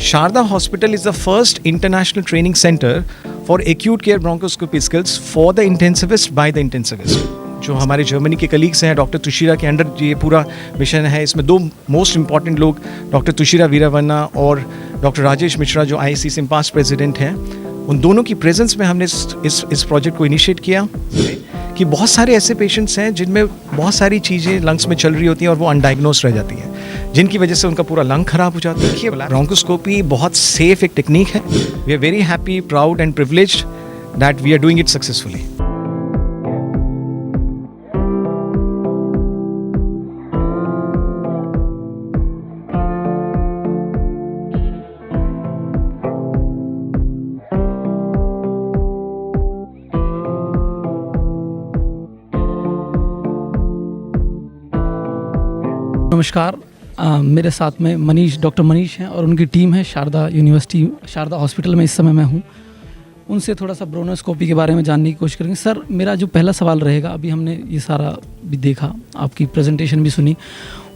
Sharda Hospital is the first international training center for acute care bronchoscopy skills for the intensivist by the intensivist. जो हमारे Germany के colleagues हैं doctor तुषिरा के under ये पूरा mission है. इसमें दो मोस्ट इम्पॉर्टेंट लोग डॉक्टर तुषिरा वीरावन्ना और डॉक्टर राजेश मिश्रा जो IIC सिम्पास प्रेसिडेंट हैं, उन दोनों की प्रेजेंस में हमने इस प्रोजेक्ट को इनिशिएट किया कि बहुत सारे ऐसे पेशेंट्स हैं जिनमें बहुत सारी चीज़ें लंग्स में चल रही होती हैं और वो अनडायग्नोज रह जाती हैं, जिनकी वजह से उनका पूरा लंग खराब हो जाता है. ब्रोंकोस्कोपी बहुत सेफ एक टेक्निक है. We are very happy, proud and privileged that we are doing it successfully. नमस्कार. मेरे साथ में मनीष, डॉक्टर मनीष हैं और उनकी टीम है शारदा यूनिवर्सिटी, शारदा हॉस्पिटल में इस समय मैं हूं. उनसे थोड़ा सा ब्रोनोस्कोपी के बारे में जानने की कोशिश करेंगे. सर, मेरा जो पहला सवाल रहेगा, अभी हमने ये सारा भी देखा, आपकी प्रेजेंटेशन भी सुनी,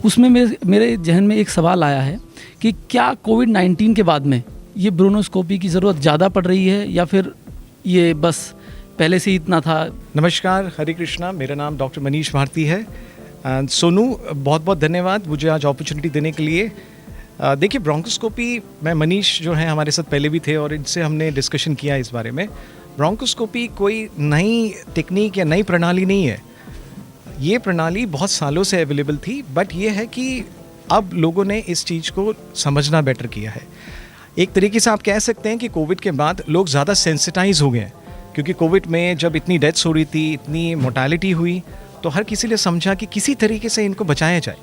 उसमें मेरे जहन में एक सवाल आया है कि क्या कोविड-19 के बाद में ये ब्रोनोस्कोपी की ज़रूरत ज़्यादा पड़ रही है या फिर ये बस पहले से ही इतना था? नमस्कार, हरे कृष्णा. मेरा नाम डॉक्टर मनीष भारती है. एंड सोनू, बहुत बहुत धन्यवाद मुझे आज अपॉर्चुनिटी देने के लिए. देखिए, ब्रोंकोस्कोपी, मैं मनीष जो हैं हमारे साथ पहले भी थे और इनसे हमने डिस्कशन किया इस बारे में. ब्रोंकोस्कोपी कोई नई टेक्निक या नई प्रणाली नहीं है. ये प्रणाली बहुत सालों से अवेलेबल थी, बट ये है कि अब लोगों ने इस चीज़ को समझना बेटर किया है. एक तरीके से आप कह सकते हैं कि कोविड के बाद लोग ज़्यादा सेंसिटाइज हो गए हैं, क्योंकि कोविड में जब इतनी डेथ्स हो रही थी, इतनी मोर्टालिटी हुई, तो हर किसी ने समझा कि किसी तरीके से इनको बचाया जाए.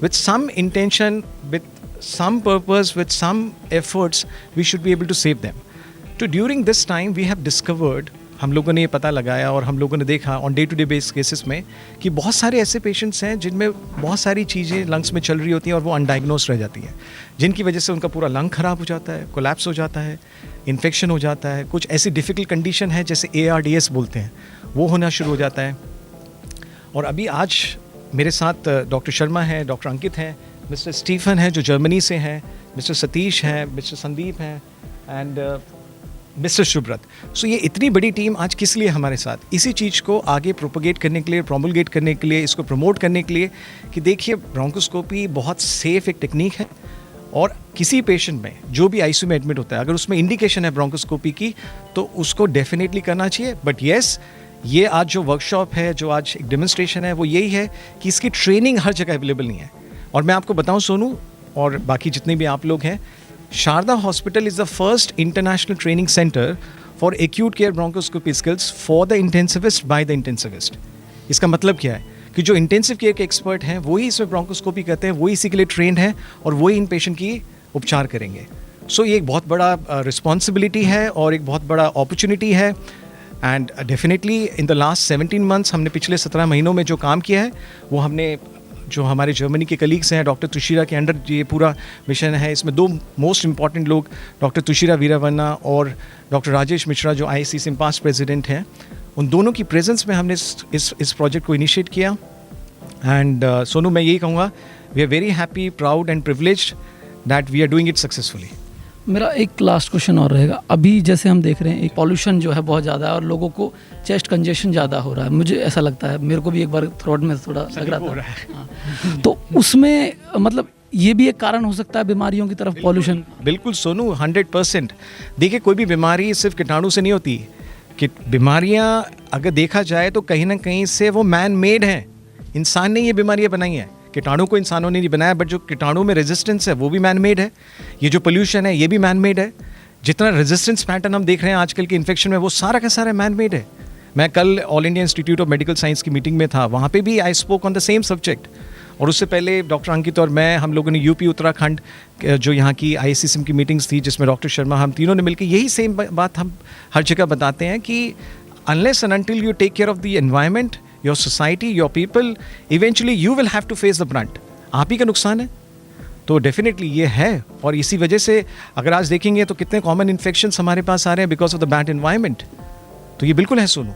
With some intention, with some purpose, with some efforts, we should be able to save them. तो during this time we have discovered, हम लोगों ने ये पता लगाया और हम लोगों ने देखा on day to day base cases में कि बहुत सारे ऐसे पेशेंट्स हैं जिनमें बहुत सारी चीज़ें लंग्स में चल रही होती हैं और वो अनडायग्नोज रह जाती हैं, जिनकी वजह से उनका पूरा लंग खराब हो जाता है, कोलैप्स हो जाता है, इन्फेक्शन हो जाता है. कुछ ऐसी डिफ़िकल्ट कंडीशन है जैसे ARDS बोलते हैं, वो होना शुरू हो जाता है. और अभी आज मेरे साथ डॉक्टर शर्मा हैं, डॉक्टर अंकित हैं, मिस्टर स्टीफन हैं जो जर्मनी से हैं, मिस्टर सतीश हैं, मिस्टर संदीप हैं एंड मिस्टर शुभ्रत. सो ये इतनी बड़ी टीम आज किस लिए हमारे साथ? इसी चीज़ को आगे प्रोपोगेट करने के लिए, प्रोमोलगेट करने के लिए, इसको प्रमोट करने के लिए कि देखिए, ब्रोंकोस्कोपी बहुत सेफ एक टेक्निक है और किसी पेशेंट में जो भी ICU में एडमिट होता है, अगर उसमें इंडिकेशन है ब्रोंकोस्कोपी की, तो उसको डेफिनेटली करना चाहिए. बट येस, ये आज जो वर्कशॉप है, जो आज एक डेमोन्स्ट्रेशन है, वो यही है कि इसकी ट्रेनिंग हर जगह अवेलेबल नहीं है. और मैं आपको बताऊं सोनू और बाकी जितने भी आप लोग हैं, Sharda hospital is the first international training centre for acute care bronchoscopy skills for the intensivist by the intensivist. इसका मतलब क्या है कि जो इंटेंसिव केयर के एक्सपर्ट हैं वही इसमें ब्रोंकोस्कोपी करते हैं, वही इसी के लिए ट्रेंड हैं और वही इन पेशेंट की उपचार करेंगे. सो ये एक बहुत बड़ा रिस्पॉन्सिबिलिटी है और एक बहुत बड़ा अपॉर्चुनिटी है. And definitely in the last 17 months, हमने पिछले 17 महीनों में जो काम किया है, वो हमने जो हमारे जर्मनी के कलीग्स हैं डॉक्टर तुषिरा के अंडर ये पूरा मिशन है. इसमें दो मोस्ट इम्पॉर्टेंट लोग डॉक्टर तुषिरा वीरावन्ना और डॉक्टर राजेश मिश्रा जो IIC सिम्पास प्रेसिडेंट हैं, उन दोनों की प्रेजेंस में हमने इस प्रोजेक्ट को इनिशिएट किया. एंड सोनू, मैं यही कहूँगा, we are very happy, proud and privileged that we are doing it successfully. मेरा एक लास्ट क्वेश्चन और रहेगा. अभी जैसे हम देख रहे हैं, एक पॉल्यूशन जो है बहुत ज़्यादा है और लोगों को चेस्ट कंजेशन ज़्यादा हो रहा है. मुझे ऐसा लगता है, मेरे को भी एक बार थ्रोट में थोड़ा लग रहा था. हाँ. तो उसमें मतलब ये भी एक कारण हो सकता है बीमारियों की तरफ, पॉल्यूशन. बिल्कुल सोनू, 100%. देखिए, कोई भी बीमारी सिर्फ कीटाणु से नहीं होती. कि बीमारियाँ अगर देखा जाए तो कहीं ना कहीं से वो मैन मेड हैं. इंसान ने ये बीमारियाँ बनाई हैं. कीटाणु को इंसानों ने नहीं बनाया, बट जो कीटाणु में रेजिस्टेंस है वो भी मैन मेड है. ये जो पोल्यूशन है ये भी मैन मेड है. जितना रेजिस्टेंस पैटर्न हम देख रहे हैं आजकल के इन्फेक्शन में, वो सारा का सारा मैन मेड है. मैं कल all India institute of medical science की मीटिंग में था, वहाँ पे भी I spoke on the same subject. और उससे पहले डॉक्टर अंकित और मैं, हम लोगों ने UP उत्तराखंड जो यहाँ की IICSIM की मीटिंग्स थी, जिसमें डॉक्टर शर्मा, हम तीनों ने मिलकर यही सेम बात हम हर जगह बताते हैं कि unless and until you take care of the environment, your society, your people, eventually you will have to face the brunt. आप ही का नुकसान है. तो डेफिनेटली ये है. और इसी वजह से अगर आज देखेंगे तो कितने कॉमन इन्फेक्शंस हमारे पास आ रहे हैं because of the bad environment. तो ये बिल्कुल है Sonu.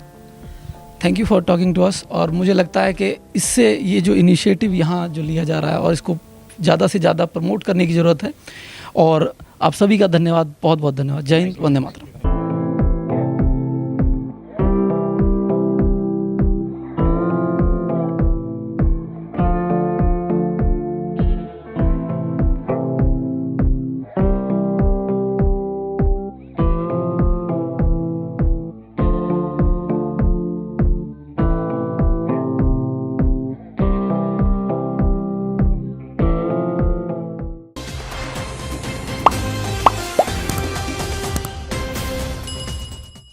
Thank you for talking to us. और मुझे लगता है कि इससे ये जो इनिशिएटिव यहाँ जो लिया जा रहा है और इसको ज़्यादा से ज़्यादा प्रमोट करने की ज़रूरत है. और आप सभी का धन्यवाद, बहुत बहुत धन्यवाद। जय हिंद, वंदे मातरम।